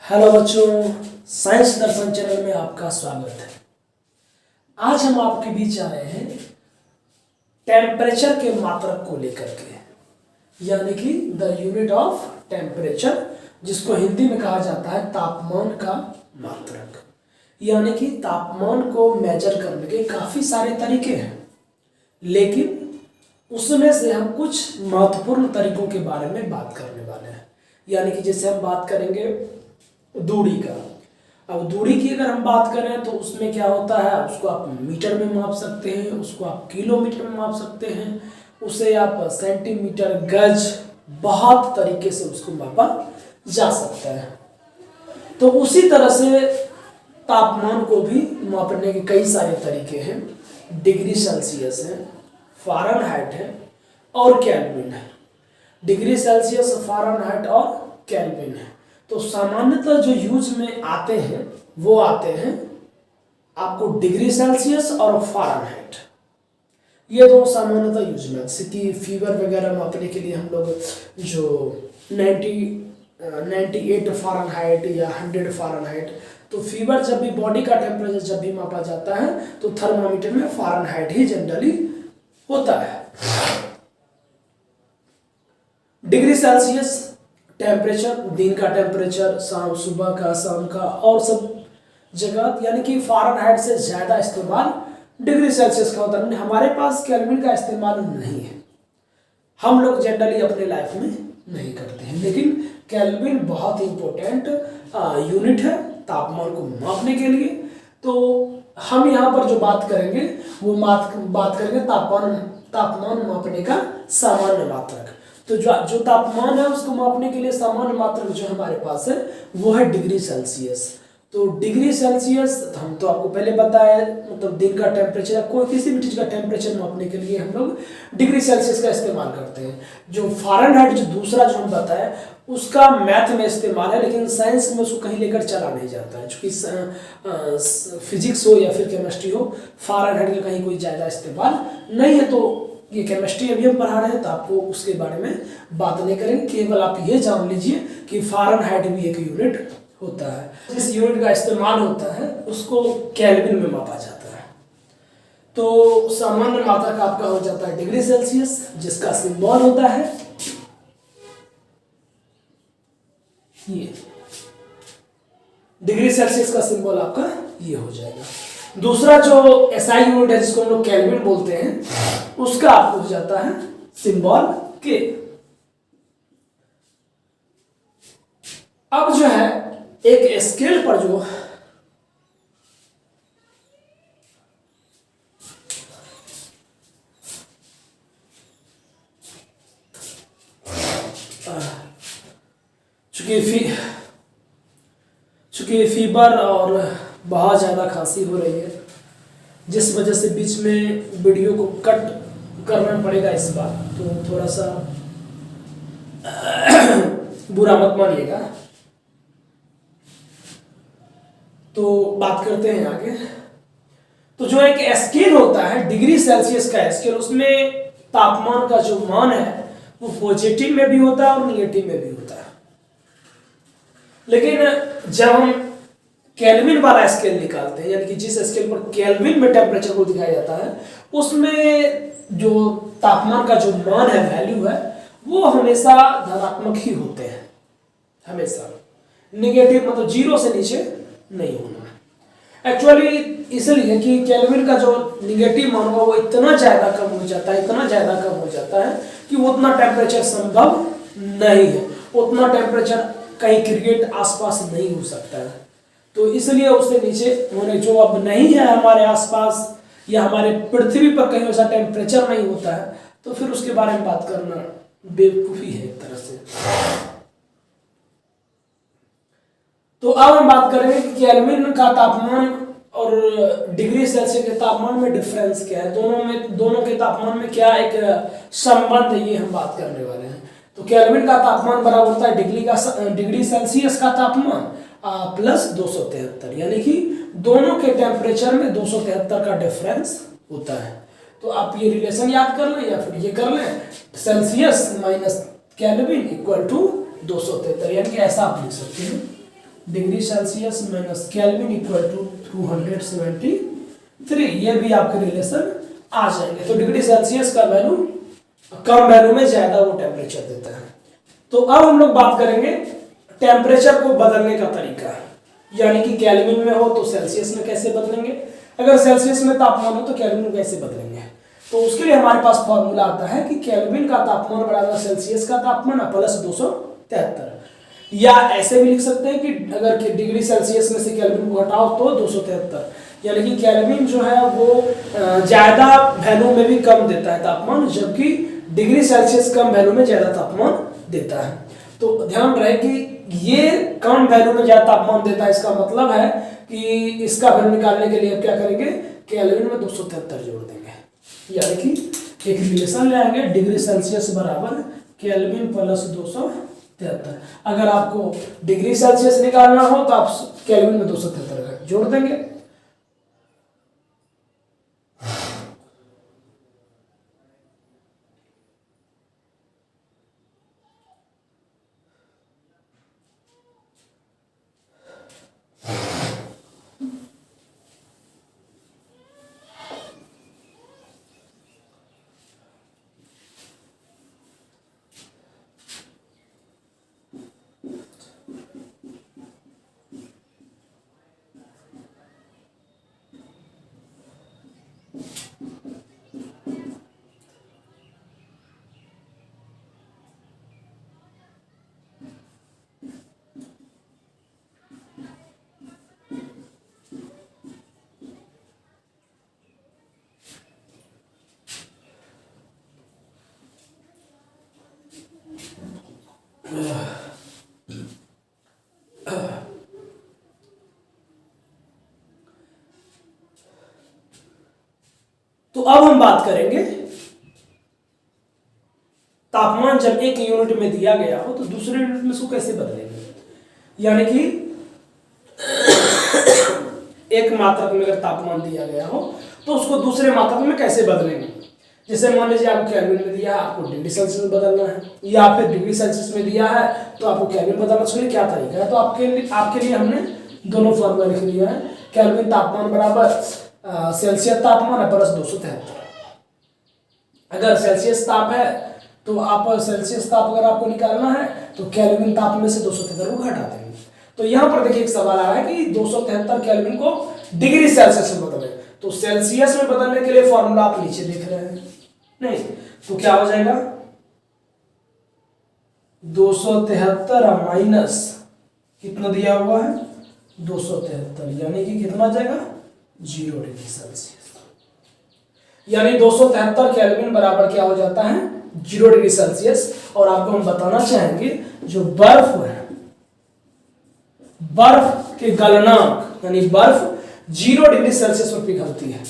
Hello बच्चों, science दर्शन channel में आपका स्वागत है। आज हम आपके बीच आए हैं टेम्परेचर के मात्रक को लेकर के, यानी कि द यूनिट ऑफ टेम्परेचर, जिसको हिंदी में कहा जाता है तापमान का मात्रक। यानी कि तापमान को मेजर करने के काफ़ी सारे तरीके हैं, लेकिन उसमें से हम कुछ महत्वपूर्ण तरीकों के बारे में बात करने वाले हैं। यानी कि जैसे हम बात करेंगे दूरी का। अब दूरी की अगर हम बात करें तो उसमें क्या होता है, उसको आप मीटर में माप सकते हैं, उसको आप किलोमीटर में माप सकते हैं, उसे आप सेंटीमीटर, गज, बहुत तरीके से उसको मापा जा सकता है। तो उसी तरह से तापमान को भी मापने के कई सारे तरीके हैं। डिग्री सेल्सियस है, फ़ारेनहाइट है और केल्विन है। डिग्री सेल्सियस, फ़ारेनहाइट और केल्विन है। तो सामान्यतः जो यूज में आते हैं वो आते हैं आपको डिग्री सेल्सियस और फ़ारेनहाइट, ये दो सामान्यतः यूज में। जैसे कि फीवर वगैरह मापने के लिए हम लोग जो 98 फ़ारेनहाइट या 100 फ़ारेनहाइट, तो फीवर जब भी, बॉडी का टेम्परेचर जब भी मापा जाता है तो थर्मामीटर में फ़ारेनहाइट ही जनरली होता है। डिग्री सेल्सियस टेम्परेचर, दिन का टेम्परेचर, शाम, सुबह का, शाम का और सब जगह, यानी कि फ़ारेनहाइट से ज़्यादा इस्तेमाल डिग्री सेल्सियस का होता है। हमारे पास केल्विन का इस्तेमाल नहीं है, हम लोग जनरली अपने लाइफ में नहीं करते हैं, लेकिन केल्विन बहुत ही इम्पोर्टेंट यूनिट है तापमान को मापने के लिए। तो हम यहाँ पर जो बात करेंगे वो बात करेंगे तापमान मापने का सामान्य मात्रक। तो जो तापमान है उसको मापने के लिए सामान्य मात्रक जो हमारे पास है वो है डिग्री सेल्सियस। तो डिग्री सेल्सियस हम तो आपको पहले बताया, मतलब दिन का टेम्परेचर, कोई किसी भी चीज़ का टेम्परेचर मापने के लिए हम लोग डिग्री सेल्सियस का इस्तेमाल करते हैं। जो फ़ारेनहाइट, जो दूसरा जो हम बताया, उसका मैथ में इस्तेमाल है, लेकिन साइंस में उसको कहीं लेकर चला नहीं जाता है। चूँकि फिजिक्स हो या फिर केमिस्ट्री हो, फ़ारेनहाइट का कहीं कोई ज़्यादा इस्तेमाल नहीं है। तो ये केमिस्ट्री अभी हम पढ़ा रहे हैं तो आपको उसके बारे में बात नहीं करेंगे, केवल आप ये जान लीजिए कि फ़ारेनहाइट भी एक यूनिट होता है। जिस यूनिट का इस्तेमाल होता है उसको केल्विन में मापा जाता है। तो सामान्य मात्रक आपका हो जाता है डिग्री सेल्सियस, जिसका सिंबल होता है ये। डिग्री सेल्सियस का सिंबल आपका ये हो जाएगा। दूसरा जो एसआई यूनिट है जिसको हम लोग केल्विन बोलते हैं, उसका आपको हो जाता है सिंबल के। अब जो है एक स्केल पर जो चूंकि फीवर और बहुत ज़्यादा खांसी हो रही है, जिस वजह से बीच में वीडियो को कट करना पड़ेगा इस बार, तो थोड़ा सा बुरा मत मानिएगा। तो बात करते हैं आगे। तो जो एक स्केल होता है डिग्री सेल्सियस का स्केल, उसमें तापमान का जो मान है वो पॉजिटिव में भी होता है और निगेटिव में भी होता है। लेकिन जब हम केल्विन वाला स्केल निकालते हैं, यानी कि जिस स्केल पर केल्विन में टेम्परेचर को दिखाया जाता है, उसमें जो तापमान का जो मान है, वैल्यू है, वो हमेशा धनात्मक ही होते हैं, हमेशा। निगेटिव मतलब 0 से नीचे नहीं होना। एक्चुअली इसलिए कि केल्विन का जो निगेटिव मान होगा वो इतना ज़्यादा कम हो जाता है, इतना ज़्यादा कम हो जाता है कि उतना टेम्परेचर संभव नहीं है, उतना टेम्परेचर कहीं क्रिएट आसपास नहीं हो सकता है। तो इसलिए उससे नीचे होने, जो अब नहीं है हमारे आसपास या हमारे पृथ्वी पर कहीं ऐसा टेम्परेचर नहीं होता है, तो फिर उसके बारे में बात करना बेवकूफ़ी है एक तरह से। तो अब हम बात करेंगे कि केल्विन का तापमान और डिग्री सेल्सियस के तापमान में डिफरेंस क्या है, दोनों के तापमान में क्या एक संबंध है, ये हम बात करने वाले हैं। तो केल्विन का तापमान बराबर होता है डिग्री सेल्सियस का तापमान प्लस 273, यानी कि दोनों के टेम्परेचर में 273 का डिफरेंस होता है। तो आप ये रिलेशन याद कर लें या फिर ये कर लें, Celsius minus Kelvin equal to 273, यानी कि ऐसा आप लिख सकते हैं। Degree Celsius minus Kelvin equal to 273, ये भी आपके रिलेशन आ जाएंगे। तो डिग्री सेल्सियस का वैल्यू कम वैल्यू में ज्यादा वो टेम्परेचर देता है। तो अब हम लोग बात करेंगे टेम्परेचर को बदलने का तरीका, यानी कि केल्विन में हो तो सेल्सियस में कैसे बदलेंगे, अगर सेल्सियस में तापमान हो तो केल्विन में कैसे बदलेंगे। तो उसके लिए हमारे पास फॉर्मूला आता है कि केल्विन का तापमान बराबर सेल्सियस का तापमान प्लस 273, या ऐसे भी लिख सकते हैं कि अगर डिग्री सेल्सियस में से केल्विन को घटाओ तो 273, यानी कि केल्विन जो है वो ज्यादा वैल्यू में भी कम देता है तापमान, जबकि डिग्री सेल्सियस कम वैल्यू में ज्यादा तापमान देता है। तो ध्यान रहे कि ये कम वैल्यू में ज्यादा तापमान देता है, इसका मतलब है कि इसका वैल्यू निकालने के लिए अब क्या करेंगे, केल्विन में 273 जोड़ देंगे, यानी कि एक रिलेशन ले आएंगे डिग्री सेल्सियस बराबर केल्विन प्लस 273। अगर आपको डिग्री सेल्सियस निकालना हो तो आप केल्विन में 273 जोड़ देंगे। तो अब हम बात करेंगे तापमान जब एक यूनिट में दिया गया हो तो दूसरे यूनिट में उसको कैसे बदलेंगे, यानी कि एक मात्रक में अगर तापमान दिया गया हो तो उसको दूसरे मात्रक में कैसे बदलेंगे। जैसे मान लीजिए आपको केल्विन में दिया है, आपको डिग्री सेल्सियस में बदलना है, या फिर डिग्री सेल्सियस में दिया है तो आपको केल्विन बदलना। सुनिए क्या तरीका है। तो आपके लिए हमने दोनों फॉर्मूला लिख लिया है। केल्विन तापमान बराबर सेल्सियस तापमान है प्लस 273। अगर सेल्सियस ताप है तो आप सेल्सियस ताप अगर आपको निकालना है तो केल्विन ताप में से 273 को घटा देंगे। तो यहाँ पर देखिए एक सवाल आ रहा है कि 273 केल्विन को डिग्री सेल्सियस में बदले, तो सेल्सियस में बदलने के लिए फॉर्मूला आप नीचे देख रहे हैं, नहीं तो क्या हो जाएगा 273 माइनस कितना दिया हुआ है 273, यानी कि कितना जाएगा 0 डिग्री सेल्सियस, यानी 273 केल्विन बराबर क्या हो जाता है 0 डिग्री सेल्सियस। और आपको हम बताना चाहेंगे जो बर्फ है, बर्फ के गलनांक यानी बर्फ 0 डिग्री सेल्सियस पर पिघलती है।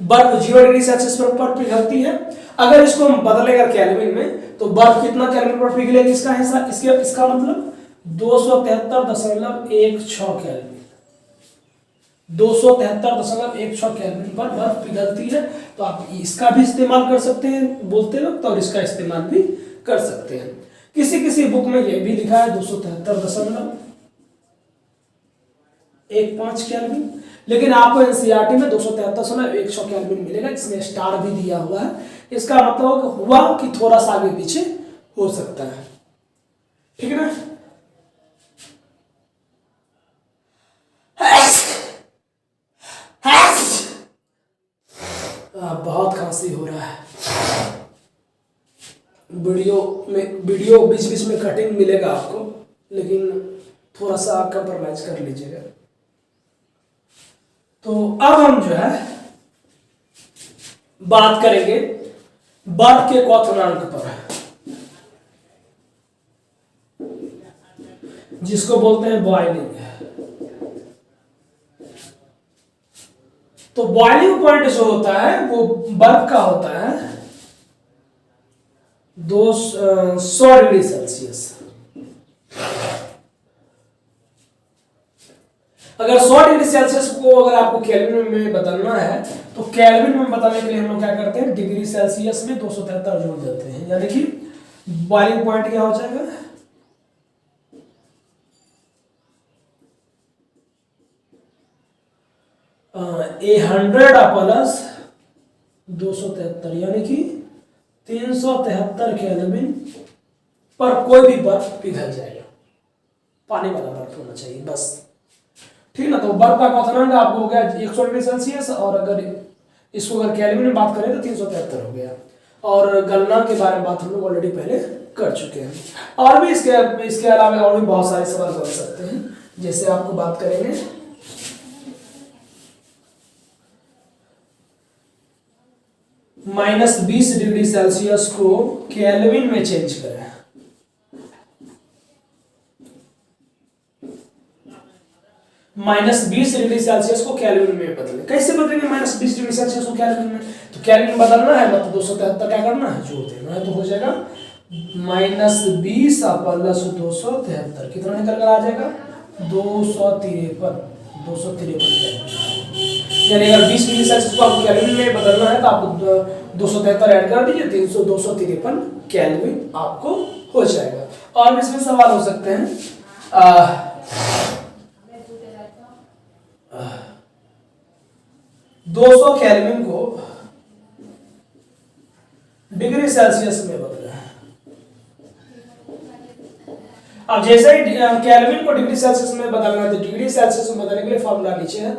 बर्फ 0 डिग्री सेल्सियस पर पिघलती है। अगर इसको हम बदलेगा केल्विन में तो बर्फ कितना केल्विन पर पिघलेगी, इसका हिस्सा इसका मतलब 273.16 केल्विन, 273.16 केल्विन पर बर्फ पिघलती है। तो आप इसका भी इस्तेमाल कर सकते हैं बोलते वक्त और इसका इस्तेमाल भी कर सकते हैं। किसी किसी बुक में यह भी लिखा है 273.15 केल्विन, लेकिन आपको एनसीईआरटी में 273.100 केल्विन मिलेगा, इसमें स्टार भी दिया हुआ है। इसका मतलब हुआ कि थोड़ा सा आगे पीछे हो सकता है, ठीक है ना। बहुत खांसी हो रहा है। वीडियो बीच बीच में कटिंग मिलेगा आपको, लेकिन थोड़ा सा कंप्रोमाइज कर लीजिएगा। तो अब हम जो है बात करेंगे बर्फ के क्वथनांक पर, जिसको बोलते हैं बॉइलिंग। तो बॉइलिंग पॉइंट जो होता है वो बर्फ का होता है 200 डिग्री सेल्सियस। अगर 100 डिग्री सेल्सियस को अगर आपको केल्विन में बदलना है तो केल्विन में बदलने के लिए हम लोग क्या करते हैं डिग्री सेल्सियस में 273 जोड़ देते हैं, यानी कि बॉइलिंग पॉइंट क्या हो जाएगा 100 प्लस 273 यानी कि 373 केल्विन पर कोई भी बर्फ पिघल जाएगा। पानी वाला बर्फ होना चाहिए बस, ठीक ना। तो बर्फ का क्वथनांक आपको हो गया 100 डिग्री सेल्सियस, और अगर इसको अगर केल्विन में बात करें तो 373 हो गया। और गणना के बारे में बात हम लोग ऑलरेडी पहले कर चुके हैं। और भी इसके अलावा और भी बहुत सारे सवाल बन सकते हैं, जैसे आपको बात करेंगे -20 डिग्री सेल्सियस को केल्विन में चेंज करें। -20 डिग्री सेल्सियस को केल्विन में बदलें। कैसे बदलेंगे -20 डिग्री सेल्सियस को केल्विन में? तो केल्विन में बदलना है मतलब 273 क्या करना है, जोड़ देना है। तो हो जाएगा -20 प्लस 273 कितना निकल कर आ जाएगा 253 केल्विन। यानी अगर 20 डिग्री सेल्सियस को आपको केल्विन में बदलना है तो आपको 273 ऐड कर दीजिए, 253 केल्विन आपको हो जाएगा। और भी इसमें सवाल हो सकते हैं 200 केल्विन को डिग्री सेल्सियस में बदला। अब जैसे ही केल्विन को डिग्री सेल्सियस में बदलना है तो डिग्री सेल्सियस में बदलने के लिए फॉर्मूला नीचे है,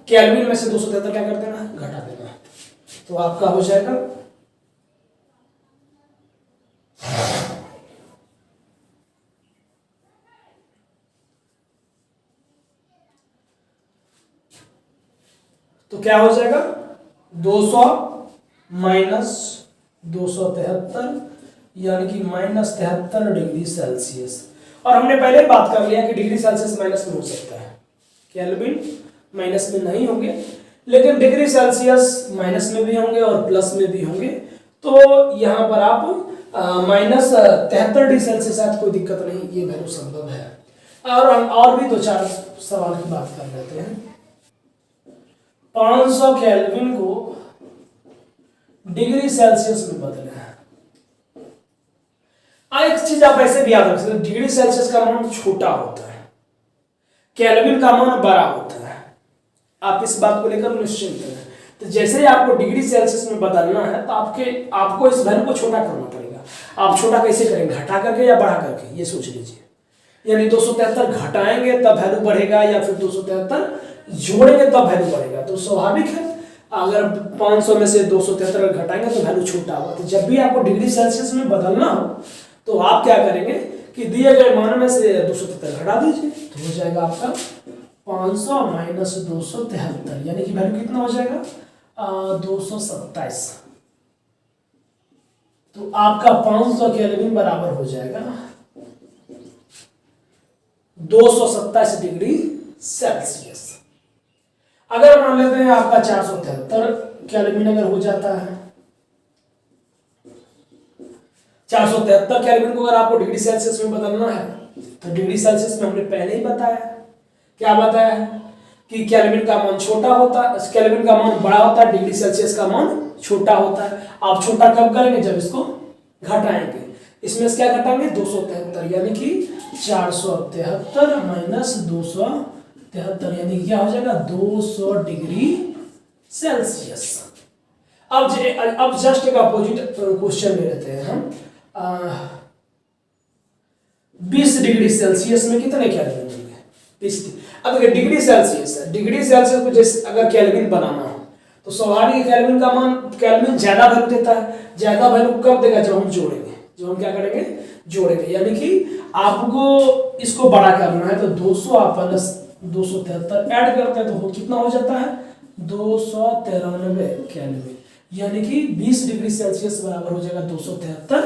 केल्विन में से 273 क्या कर देना, घटा देना। तो आपका हो जाएगा तो क्या हो जाएगा 200 माइनस 273 यानी कि -73 डिग्री सेल्सियस। और हमने पहले बात कर लिया कि डिग्री सेल्सियस माइनस में हो सकता है, केल्विन माइनस में नहीं होंगे, लेकिन डिग्री सेल्सियस माइनस में भी होंगे और प्लस में भी होंगे। तो यहाँ पर आप -73 डिग्री सेल्सियस है, कोई दिक्कत नहीं, ये वैल्यू संभव है। और हम और भी 2-4 सवाल की बात कर लेते हैं। 500 केल्विन को डिग्री सेल्सियस में बदले हैं। एक चीज आप ऐसे भी याद रख सकते हैं, डिग्री सेल्सियस का मान छोटा होता है, केल्विन का मान बड़ा होता है। आप इस बात को लेकर निश्चिंत हैं। तो जैसे ही आपको डिग्री सेल्सियस में बदलना है तो आपको इस वैल्यू को छोटा करना पड़ेगा। आप छोटा कैसे करेंगे, घटा करके या बढ़ा करके, ये सोच लीजिए। यानी 273 घटाएंगे तब वैल्यू बढ़ेगा, या फिर 273 जोड़ेंगे तब वैल्यू बढ़ेगा। तो स्वाभाविक है अगर 500 में से 273 घटाएंगे तो वैल्यू छोटा होगा। तो जब भी आपको डिग्री सेल्सियस में बदलना हो तो आप क्या करेंगे कि दिए गए मान में से 273 घटा दीजिए, तो हो जाएगा आपका 500 माइनस 273 यानी कि वैल्यू कितना हो जाएगा 227। तो आपका 500 केल्विन बराबर हो जाएगा 227 डिग्री सेल्सियस। अगर मान लेते हैं आपका 473 केल्विन अगर हो जाता है, 473 केल्विन को अगर आपको डिग्री सेल्सियस में बदलना है तो डिग्री सेल्सियस में हमने पहले ही बताया, क्या बताया है कि केल्विन का मान छोटा होता है, केल्विन का मान बड़ा होता है, डिग्री सेल्सियस का मान छोटा होता है। आप छोटा कब करेंगे, जब इसको घटाएंगे। इसमें से क्या घटाएंगे 273 यानी कि 473 माइनस 273 यानी कि क्या हो जाएगा 200 डिग्री सेल्सियस। अब जस्ट एक अपोजिट क्वेश्चन ले लेते हैं हम। 20 डिग्री सेल्सियस में कितने केल्विन होंगे 20। अब अगर डिग्री सेल्सियस है, डिग्री सेल्सियस को जैसे अगर केल्विन बनाना हो तो स्वाभाविक केल्विन का मान, केल्विन ज्यादा वैल्यू देता है। ज्यादा वैल्यू कब देगा, जब हम जोड़ेंगे, जब हम क्या करेंगे जोड़ेंगे। यानी कि आपको इसको बड़ा करना है तो 200 आप प्लस 273 ऐड करते हैं तो कितना हो जाता है 293 केल्विन। यानी कि 20 डिग्री सेल्सियस बराबर हो जाएगा 273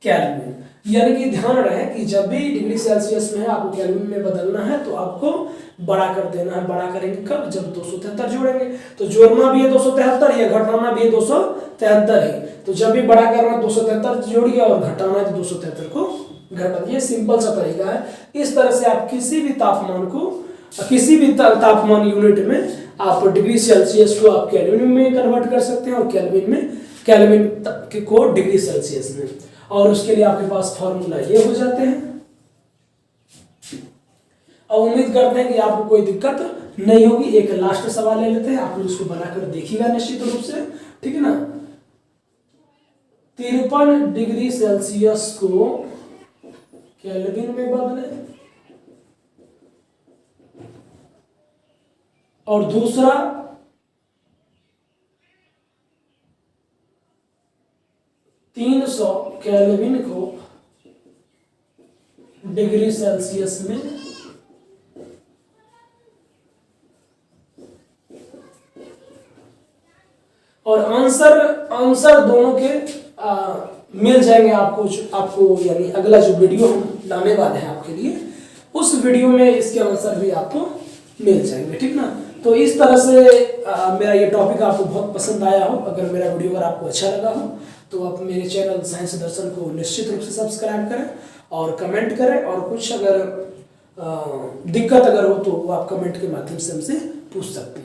केल्विन। यानी कि ध्यान रहे कि जब भी डिग्री सेल्सियस में आपको केल्विन में बदलना है तो आपको बड़ा कर देना है। बड़ा करेंगे कब, जब 273 जोड़ेंगे। तो जोड़ना भी है 273 या घटाना भी है 273 ही। तो जब भी बड़ा करना है 273 जोड़िए और घटाना है तो 273 को घटा दिए। सिंपल सा तरीका है। इस तरह से आप किसी भी तापमान को, किसी भी तापमान यूनिट में आप डिग्री सेल्सियस को आप केल्विन में कन्वर्ट कर सकते हैं और केल्विन को डिग्री सेल्सियस में। और उसके लिए आपके पास फॉर्मूला ये हो जाते हैं। और उम्मीद करते हैं कि आपको कोई दिक्कत नहीं होगी। एक लास्ट सवाल ले लेते हैं, आप लोग उसको बनाकर देखिएगा निश्चित रूप से, ठीक है ना। 53 डिग्री सेल्सियस को केल्विन में बदले, और दूसरा 300 केल्विन को डिग्री सेल्सियस में, और आंसर दोनों के मिल जाएंगे आपको यानी अगला जो वीडियो हम लाने वाले हैं आपके लिए, उस वीडियो में इसके आंसर भी आपको मिल जाएंगे, ठीक ना। तो इस तरह से मेरा ये टॉपिक आपको बहुत पसंद आया हो, अगर मेरा वीडियो अगर आपको अच्छा लगा हो तो आप मेरे चैनल साइंस दर्शन को निश्चित रूप से सब्सक्राइब करें और कमेंट करें, और कुछ अगर दिक्कत अगर हो तो आप कमेंट के माध्यम से हमसे पूछ सकते हैं।